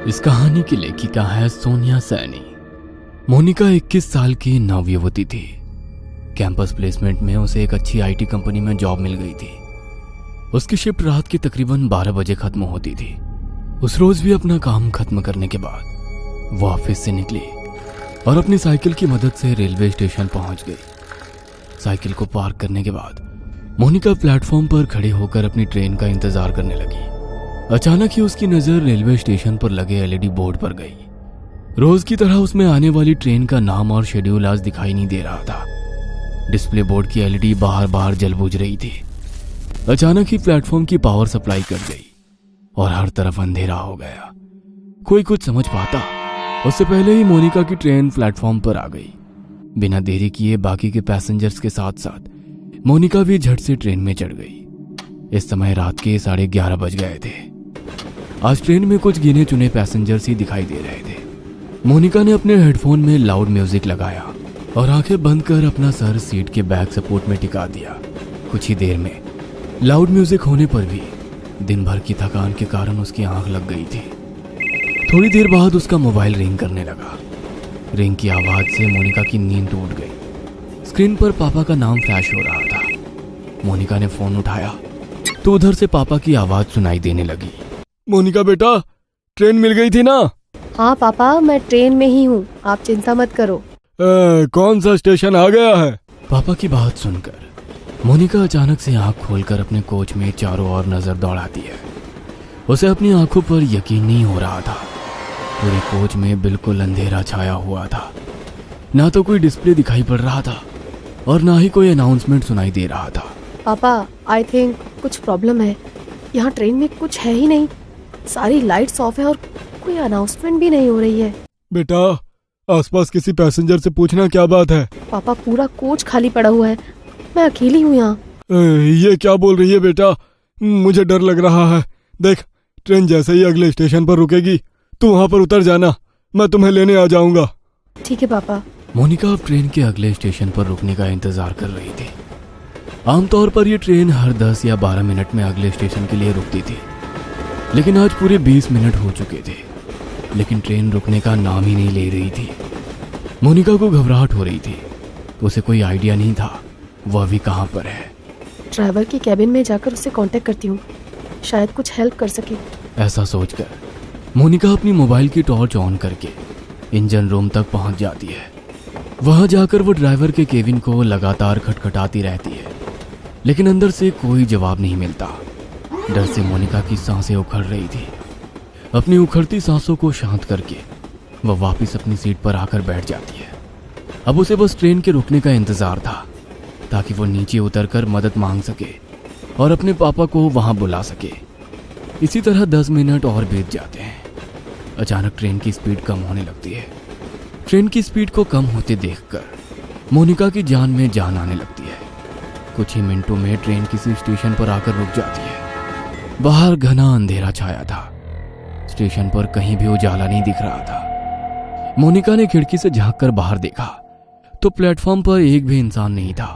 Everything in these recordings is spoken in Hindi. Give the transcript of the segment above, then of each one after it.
इस कहानी की लेखिका है सोनिया सैनी। मोनिका 21 साल की नवयुवती थी। कैंपस प्लेसमेंट में उसे एक अच्छी आईटी कंपनी में जॉब मिल गई थी। उसकी शिफ्ट रात की तकरीबन 12 बजे खत्म होती थी। उस रोज भी अपना काम खत्म करने के बाद वो ऑफिस से निकली और अपनी साइकिल की मदद से रेलवे स्टेशन पहुंच गई। साइकिल को पार्क करने के बाद मोनिका प्लेटफॉर्म पर खड़ी होकर अपनी ट्रेन का इंतजार करने लगी। अचानक ही उसकी नजर रेलवे स्टेशन पर लगे एलईडी बोर्ड पर गई। रोज की तरह उसमें आने वाली ट्रेन का नाम और शेड्यूल आज दिखाई नहीं दे रहा था। डिस्प्ले बोर्ड की एलईडी बाहर बाहर जल बुझ रही थी। अचानक ही प्लेटफॉर्म की पावर सप्लाई कट गई और हर तरफ अंधेरा हो गया। कोई कुछ समझ पाता उससे पहले ही मोनिका की ट्रेन प्लेटफॉर्म पर आ गई। बिना देरी किए बाकी के पैसेंजर्स के साथ साथ मोनिका भी झट से ट्रेन में चढ़ गई। इस समय रात के 11:30 बज गए थे। आज ट्रेन में कुछ गिने चुने पैसेंजर्स ही दिखाई दे रहे थे। मोनिका ने अपने हेडफोन में लाउड म्यूजिक लगाया और आंखें बंद कर अपना सर सीट के बैक सपोर्ट में टिका दिया। कुछ ही देर में लाउड म्यूजिक होने पर भी दिन भर की थकान के कारण उसकी आंख लग गई थी। थोड़ी देर बाद उसका मोबाइल रिंग करने लगा। रिंग की आवाज से मोनिका की नींद टूट गई। स्क्रीन पर पापा का नाम फ्लैश हो रहा था। मोनिका ने फोन उठाया तो उधर से पापा की आवाज सुनाई देने लगी। मोनिका बेटा, ट्रेन मिल गई थी ना? हाँ पापा, मैं ट्रेन में ही हूँ, आप चिंता मत करो। कौन सा स्टेशन आ गया है? पापा की बात सुनकर मोनिका अचानक से आंख खोलकर अपने कोच में चारों ओर नजर दौड़ाती है। उसे अपनी आंखों पर यकीन नहीं हो रहा था। पूरे कोच में बिल्कुल अंधेरा छाया हुआ था। ना तो कोई डिस्प्ले दिखाई पड़ रहा था और ना ही कोई अनाउंसमेंट सुनाई दे रहा था। पापा, आई थिंक कुछ प्रॉब्लम है। यहाँ ट्रेन में कुछ है ही नहीं। सारी लाइट्स ऑफ है और कोई अनाउंसमेंट भी नहीं हो रही है। बेटा, आसपास किसी पैसेंजर से पूछना क्या बात है। पापा, पूरा कोच खाली पड़ा हुआ है। मैं अकेली हूँ यहाँ। ये क्या बोल रही है बेटा? मुझे डर लग रहा है। देख, ट्रेन जैसे ही अगले स्टेशन पर रुकेगी तू वहाँ पर उतर जाना, मैं तुम्हें लेने आ जाऊंगा। ठीक है पापा। मोनिका अब ट्रेन के अगले स्टेशन पर रुकने का इंतजार कर रही थी। आमतौर पर यह ट्रेन हर 10 या 12 मिनट में अगले स्टेशन के लिए रुकती थी, लेकिन आज पूरे 20 मिनट हो चुके थे, लेकिन ट्रेन रुकने का नाम ही नहीं ले रही थी। मोनिका को घबराहट हो रही थी। उसे कोई आइडिया नहीं था वह अभी कहाँ पर है। ड्राइवर के कैबिन में जाकर उससे कांटेक्ट करती हूँ, शायद कुछ हेल्प कर सके। ऐसा सोचकर मोनिका अपनी मोबाइल की टॉर्च ऑन करके इंजन रूम तक पहुंच जाती है। वहां जाकर वो ड्राइवर के केबिन को लगातार खटखटाती रहती है, लेकिन अंदर से कोई जवाब नहीं मिलता। डर से मोनिका की सांसें उखड़ रही थी। अपनी उखड़ती सांसों को शांत करके वह वापस अपनी सीट पर आकर बैठ जाती है। अब उसे बस ट्रेन के रुकने का इंतजार था ताकि वो नीचे उतरकर मदद मांग सके और अपने पापा को वहां बुला सके। इसी तरह 10 मिनट और बीत जाते हैं। अचानक ट्रेन की स्पीड कम होने लगती है। ट्रेन की स्पीड को कम होते देखकर मोनिका की जान में जान आने लगती है। कुछ ही मिनटों में ट्रेन किसी स्टेशन पर आकर रुक जाती है। बाहर घना अंधेरा छाया था। स्टेशन पर कहीं भी उजाला नहीं दिख रहा था। मोनिका ने खिड़की से झांककर बाहर देखा तो प्लेटफॉर्म पर एक भी इंसान नहीं था।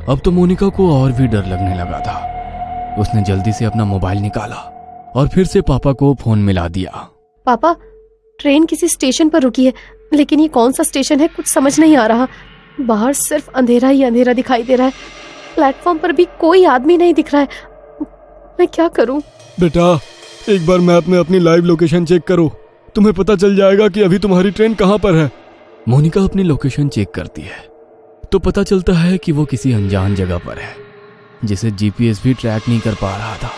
अब तो मोनिका को और भी डर लगने लगा था। उसने जल्दी से अपना मोबाइल निकाला और फिर से पापा को फोन मिला दिया। पापा, ट्रेन किसी स्टेशन पर रुकी है, लेकिन ये कौन सा स्टेशन है कुछ समझ नहीं आ रहा। बाहर सिर्फ अंधेरा ही अंधेरा दिखाई दे रहा है। प्लेटफॉर्म पर भी कोई आदमी नहीं दिख रहा है। मैं क्या करूं? बेटा, एक बार मैप में अपनी लाइव लोकेशन चेक करो, तुम्हें पता चल जाएगा कि अभी तुम्हारी ट्रेन कहां पर है। मोनिका अपनी लोकेशन चेक करती है तो पता चलता है कि वो किसी अनजान जगह पर है जिसे जीपीएस भी ट्रैक नहीं कर पा रहा था।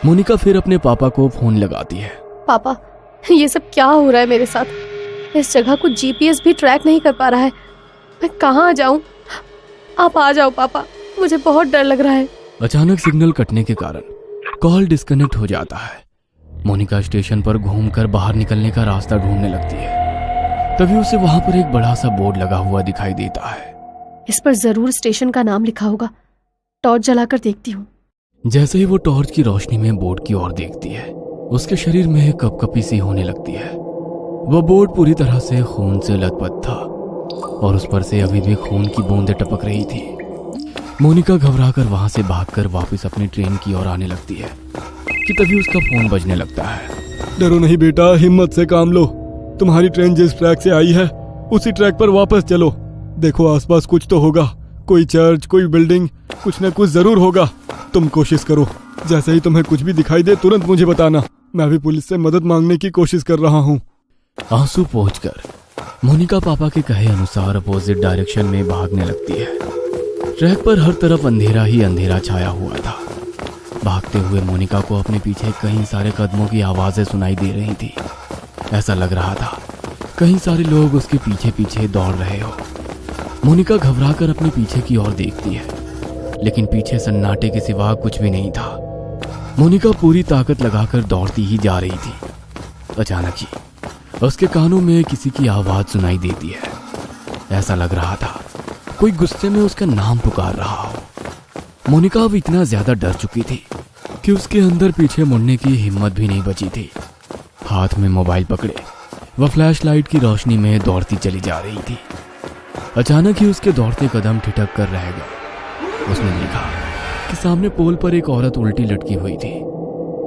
मोनिका फिर अपने पापा को फोन लगाती है। पापा, ये सब क्या हो रहा है मेरे साथ? इस जगह को जीपीएस भी ट्रैक नहीं कर पा रहा है। मैं कहाँ जाऊं? आप आ जाओ पापा, मुझे बहुत डर लग रहा है। अचानक सिग्नल कटने के कारण कॉल डिस्कनेक्ट हो जाता है। मोनिका स्टेशन पर घूमकर बाहर निकलने का रास्ता ढूंढने लगती है। तभी उसे वहां पर एक बड़ा सा बोर्ड लगा हुआ दिखाई देता है। इस पर जरूर स्टेशन का नाम लिखा होगा। टॉर्च जलाकर देखती हूँ। जैसे ही वो टॉर्च की रोशनी में बोर्ड की ओर देखती है, उसके शरीर में कपकपी सी होने लगती है। वह बोर्ड पूरी तरह से खून से लथपथ था और उस पर से अभी भी खून की बूंदें टपक रही थी। मोनिका घबराकर वहां से भागकर वापस अपनी ट्रेन की ओर आने लगती है कि तभी उसका फोन बजने लगता है। डरो नहीं बेटा, हिम्मत से काम लो। तुम्हारी ट्रेन जिस ट्रैक से आई है उसी ट्रैक पर वापस चलो। देखो आसपास कुछ तो होगा, कोई चर्च, कोई बिल्डिंग, कुछ न कुछ जरूर होगा। तुम कोशिश करो, जैसे ही तुम्हें कुछ भी दिखाई दे तुरंत मुझे बताना। मैं भी पुलिस से मदद मांगने की कोशिश कर रहा हूँ। आंसू पोंछकर मोनिका पापा के कहे अनुसार अपोजिट डायरेक्शन में भागने लगती है। ट्रैक पर हर तरफ अंधेरा ही अंधेरा छाया हुआ था। भागते हुए मोनिका को अपने पीछे कई सारे कदमों की आवाजें सुनाई दे रही थी। ऐसा लग रहा था कई सारे लोग उसके पीछे पीछे दौड़ रहे हो। मोनिका घबराकर अपने पीछे की ओर देखती है, लेकिन पीछे सन्नाटे के सिवा कुछ भी नहीं था। मोनिका पूरी ताकत लगाकर दौड़ती ही जा रही थी। अचानक ही उसके कानों में किसी की आवाज सुनाई देती है। ऐसा लग रहा था कोई गुस्से में उसका नाम पुकार रहा हो। मोनिका अब इतना ज्यादा डर चुकी थी कि उसके अंदर पीछे मुड़ने की हिम्मत भी नहीं बची थी। हाथ में मोबाइल पकड़े वह फ्लैश लाइट की रोशनी में दौड़ती चली जा रही थी। अचानक ही उसके दौड़ते कदम ठिठक कर रह गए। उसने देखा कि सामने पोल पर एक औरत उल्टी लटकी हुई थी।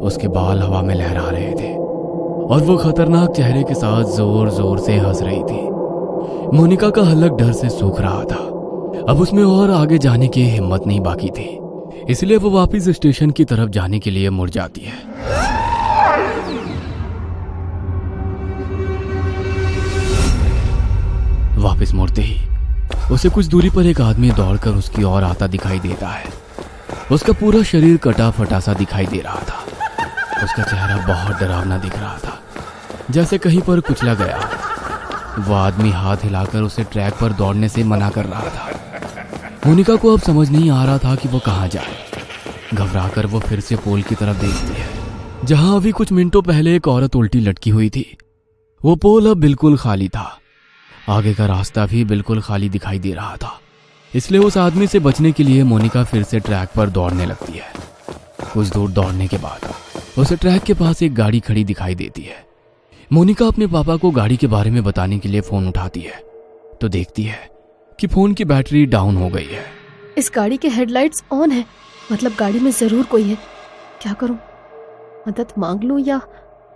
उसके बाल हवा में लहरा रहे थे और वो खतरनाक चेहरे के साथ जोर जोर से हंस रही थी। मोनिका का हलक डर से सूख रहा था। अब उसमें और आगे जाने की हिम्मत नहीं बाकी थी, इसलिए वो वापस स्टेशन की तरफ जाने के लिए मुड़ जाती है। वापस मुड़ते ही उसे कुछ दूरी पर एक आदमी दौड़कर उसकी ओर आता दिखाई देता है। उसका पूरा शरीर कटा फटा सा दिखाई दे रहा था। उसका चेहरा बहुत डरावना दिख रहा था, जैसे कहीं पर कुचला गया। वह आदमी हाथ हिलाकर उसे ट्रैक पर दौड़ने से मना कर रहा था। मोनिका को अब समझ नहीं आ रहा था कि वो कहाँ जाए। घबराकर वो फिर से पोल की तरफ देखती है, जहां अभी कुछ मिनटों पहले एक औरत उल्टी लटकी हुई थी। वो पोल अब बिल्कुल खाली था। आगे का रास्ता भी बिल्कुल खाली दिखाई दे रहा था, इसलिए उस आदमी से बचने के लिए मोनिका फिर से ट्रैक पर दौड़ने लगती है। कुछ दूर दौड़ने के बाद उसे ट्रैक के पास एक गाड़ी खड़ी दिखाई देती है। मोनिका अपने पापा को गाड़ी के बारे में बताने के लिए फोन उठाती है तो देखती है कि फोन की बैटरी डाउन हो गई है। इस गाड़ी के हेडलाइट्स ऑन है, मतलब गाड़ी में जरूर कोई है। क्या करूं? मदद मांग लूं या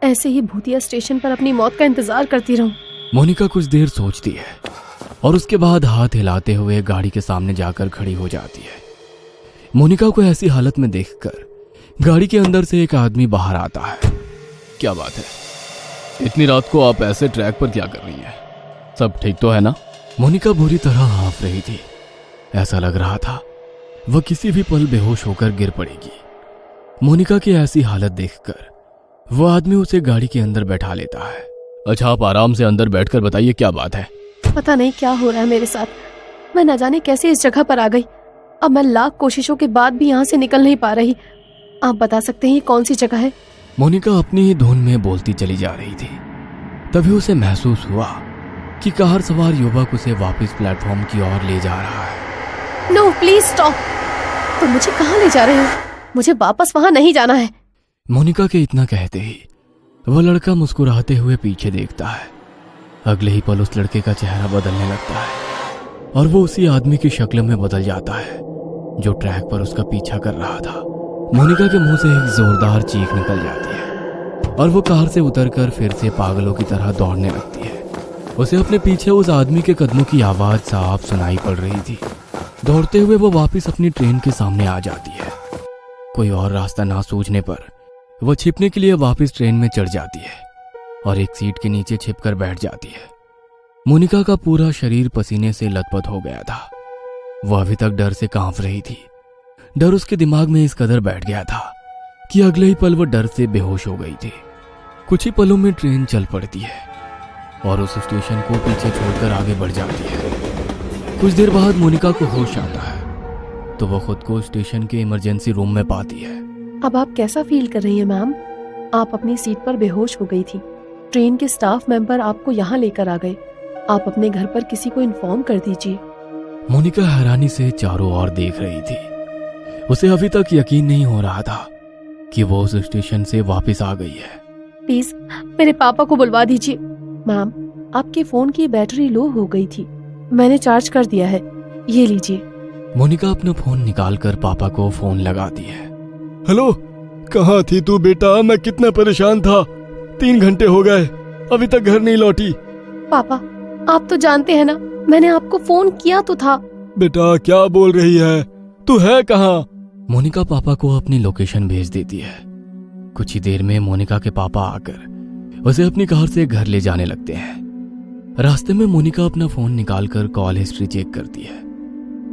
ऐसे ही भूतिया स्टेशन पर अपनी मौत का इंतजार करती रहूं? मोनिका कुछ देर सोचती है और उसके बाद हाथ हिलाते हुए गाड़ी के सामने जाकर खड़ी हो जाती है। मोनिका को ऐसी हालत में देखकर गाड़ी के अंदर से एक आदमी बाहर आता है। क्या बात है, इतनी रात को आप ऐसे ट्रैक पर क्या कर रही हैं? सब ठीक तो है ना? मोनिका बुरी तरह हाँफ रही थी। ऐसा लग रहा था वह किसी भी पल बेहोश होकर गिर पड़ेगी। मोनिका की ऐसी हालत देखकर वह आदमी उसे गाड़ी के अंदर बैठा लेता है। अच्छा, आप आराम से अंदर बैठकर बताइए क्या बात है। पता नहीं क्या हो रहा है मेरे साथ। मैं न जाने कैसे इस जगह पर आ गई। अब मैं लाख कोशिशों के बाद भी यहाँ से निकल नहीं पा रही। आप बता सकते हैं ये कौन सी जगह है? मोनिका अपनी ही धुन में बोलती चली जा रही थी। तभी उसे महसूस हुआ कि कार सवार युवक उसे वापस प्लेटफॉर्म की ओर ले जा रहा है। No, please stop. तो मुझे कहाँ ले जा रहे हो? मुझे वापस वहां नहीं जाना है। मोनिका के इतना कहते ही वह लड़का मुस्कुराते हुए पीछे देखता है। अगले ही पल उस लड़के का चेहरा बदलने लगता है और वो उसी आदमी की शक्ल में बदल जाता है जो ट्रैक पर उसका पीछा कर रहा था। मोनिका के मुंह से एक जोरदार चीख निकल जाती है और वो कार से उतरकर फिर से पागलों की तरह दौड़ने लगती है। उसे अपने पीछे उस आदमी के कदमों की आवाज साफ सुनाई पड़ रही थी। दौड़ते हुए वो वापस अपनी ट्रेन के सामने आ जाती है। कोई और रास्ता ना सूझने पर वो छिपने के लिए वापस ट्रेन में चढ़ जाती है और एक सीट के नीचे छिपकर बैठ जाती है। मोनिका का पूरा शरीर पसीने से लथपथ हो गया था। वह अभी तक डर से कांप रही थी। डर उसके दिमाग में इस कदर बैठ गया था कि अगले ही पल वो डर से बेहोश हो गई थी। कुछ ही पलों में ट्रेन चल पड़ती है और उस स्टेशन को पीछे छोड़कर आगे बढ़ जाती है। कुछ देर बाद मोनिका को होश आता है तो वो खुद को स्टेशन के इमरजेंसी रूम में पाती है। अब आप कैसा फील कर रही हैं मैम? आप अपनी सीट पर बेहोश हो गई थी। ट्रेन के स्टाफ मेंबर आपको यहाँ लेकर आ गए। आप अपने घर पर किसी को इन्फॉर्म कर दीजिए। मोनिका हैरानी से चारों ओर देख रही थी। उसे अभी तक यकीन नहीं हो रहा था कि वो उस स्टेशन से वापस आ गई है। प्लीज मेरे पापा को बुलवा दीजिए। मैम, आपके फोन की बैटरी लो हो गई थी, मैंने चार्ज कर दिया है, ये लीजिए। मोनिका अपना फोन निकालकर पापा को फोन लगाती है। हेलो, कहाँ थी तू बेटा? मैं कितना परेशान था। 3 घंटे हो गए, अभी तक घर नहीं लौटी। पापा, आप तो जानते हैं ना, मैंने आपको फोन किया तो था। बेटा क्या बोल रही है, तू है कहाँ? मोनिका पापा को अपनी लोकेशन भेज देती है। कुछ ही देर में मोनिका के पापा आकर उसे अपनी कार से घर ले जाने लगते हैं। रास्ते में मोनिका अपना फोन निकालकर कॉल हिस्ट्री चेक करती है।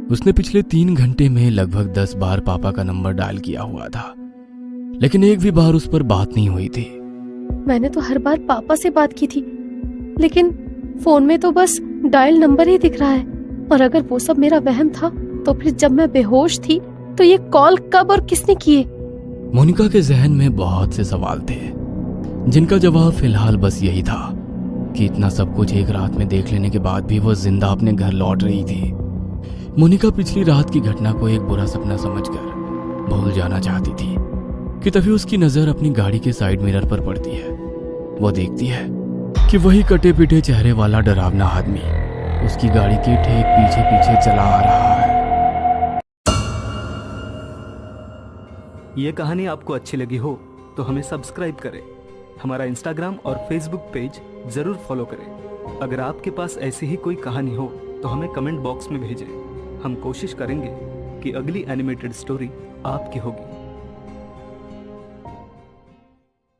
उसने पिछले 3 घंटे में लगभग 10 बार पापा का नंबर डायल किया हुआ था, लेकिन एक भी बार उस पर बात नहीं हुई थी। मैंने तो हर बार पापा से बात की थी, लेकिन फोन में तो बस डायल नंबर ही दिख रहा है। और अगर वो सब मेरा वहम था, तो फिर जब मैं बेहोश थी तो ये कॉल कब और किसने किए? मोनिका के जहन में बहुत से सवाल थे, जिनका जवाब फिलहाल बस यही था कि इतना सब कुछ एक रात में देख लेने के बाद भी वो जिंदा अपने घर लौट रही थी। मोनिका पिछली रात की घटना को एक बुरा सपना समझकर भूल जाना चाहती थी कि तभी उसकी नजर अपनी गाड़ी के साइड मिरर पर पड़ती है। वो देखती है कि वही कटे पिटे चेहरे वाला डरावना आदमी उसकी गाड़ी के ठीक पीछे पीछे चला आ रहा है। ये कहानी आपको अच्छी लगी हो तो हमें सब्सक्राइब करें, हमारा इंस्टाग्राम और फेसबुक पेज जरूर फॉलो करें। अगर आपके पास ऐसी ही कोई कहानी हो तो हमें कमेंट बॉक्स में भेजें। हम कोशिश करेंगे कि अगली एनिमेटेड स्टोरी आपकी होगी।